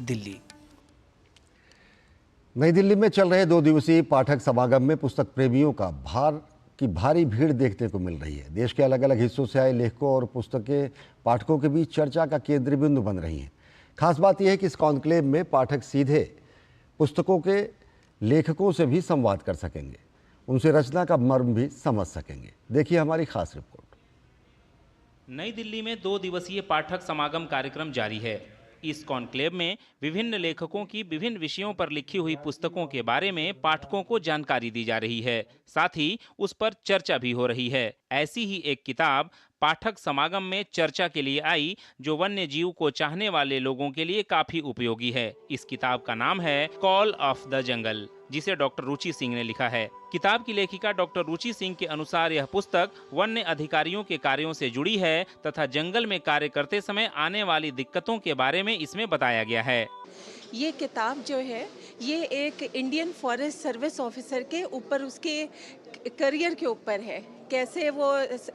दिल्ली। नई दिल्ली में चल रहे 2 दिवसीय पाठक समागम में पुस्तक प्रेमियों का भारी भीड़ देखने को मिल रही है। देश के अलग अलग हिस्सों से आए लेखकों और पुस्तकें पाठकों के बीच चर्चा का केंद्र बिंदु बन रही हैं। खास बात यह है कि इस कॉन्क्लेव में पाठक सीधे पुस्तकों के लेखकों से भी संवाद कर सकेंगे, उनसे रचना का मर्म भी समझ सकेंगे। देखिए हमारी खास रिपोर्ट। नई दिल्ली में 2 दिवसीय पाठक समागम कार्यक्रम जारी है। इस कॉन्क्लेव में विभिन्न लेखकों की विभिन्न विषयों पर लिखी हुई पुस्तकों के बारे में पाठकों को जानकारी दी जा रही है, साथ ही उस पर चर्चा भी हो रही है। ऐसी ही एक किताब पाठक समागम में चर्चा के लिए आई, जो वन्य जीव को चाहने वाले लोगों के लिए काफी उपयोगी है। इस किताब का नाम है कॉल ऑफ द जंगल, जिसे डॉक्टर रुचि सिंह ने लिखा है। किताब की लेखिका डॉक्टर रुचि सिंह के अनुसार यह पुस्तक वन्य अधिकारियों के कार्यों से जुड़ी है तथा जंगल में कार्य करते समय आने वाली दिक्कतों के बारे में इसमें बताया गया है। ये किताब जो है ये एक इंडियन फॉरेस्ट सर्विस ऑफिसर के ऊपर, उसके करियर के ऊपर है। कैसे वो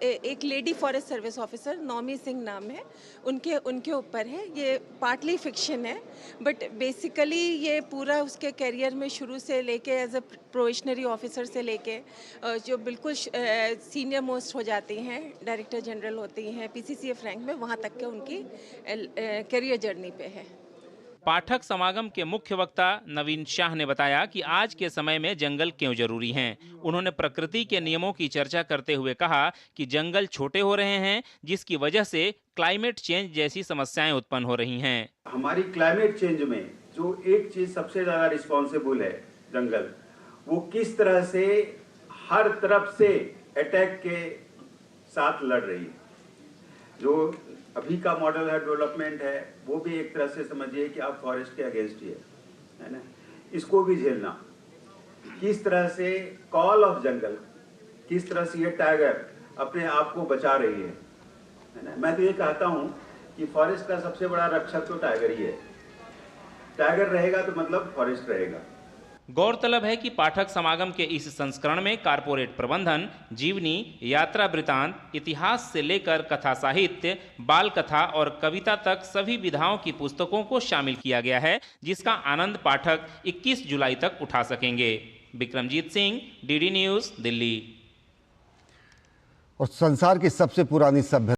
एक लेडी फॉरेस्ट सर्विस ऑफिसर नौमी सिंह नाम है, उनके ऊपर है। ये पार्टली फिक्शन है बट बेसिकली ये पूरा उसके करियर में शुरू से लेके एज अ प्रोबेशनरी ऑफिसर से लेके जो बिल्कुल सीनियर मोस्ट हो जाती हैं, डायरेक्टर जनरल होती हैं पीसीसीएफ रैंक में, वहाँ तक के उनकी करियर जर्नी पे है। पाठक समागम के मुख्य वक्ता नवीन शाह ने बताया कि आज के समय में जंगल क्यों जरूरी हैं। उन्होंने प्रकृति के नियमों की चर्चा करते हुए कहा कि जंगल छोटे हो रहे हैं, जिसकी वजह से क्लाइमेट चेंज जैसी समस्याएं उत्पन्न हो रही हैं। हमारी क्लाइमेट चेंज में जो एक चीज सबसे ज्यादा रिस्पॉन्सिबल है, जंगल, वो किस तरह से हर तरफ से अटैक के साथ लड़ रही है। जो अभी का मॉडल है, डेवलपमेंट है, वो भी एक तरह से समझिए कि आप फॉरेस्ट के अगेंस्ट ही है ना। इसको भी झेलना, किस तरह से कॉल ऑफ जंगल, किस तरह से ये टाइगर अपने आप को बचा रही है ना। मैं तो ये कहता हूँ कि फॉरेस्ट का सबसे बड़ा रक्षक तो टाइगर ही है। टाइगर रहेगा तो मतलब फॉरेस्ट रहेगा। गौरतलब है कि पाठक समागम के इस संस्करण में कारपोरेट प्रबंधन, जीवनी, यात्रा वृतांत, इतिहास से लेकर कथा साहित्य, बाल कथा और कविता तक सभी विधाओं की पुस्तकों को शामिल किया गया है, जिसका आनंद पाठक 21 जुलाई तक उठा सकेंगे। Vikramjit Singh, DD news, Delhi. और संसार की सबसे पुरानी सभ्यता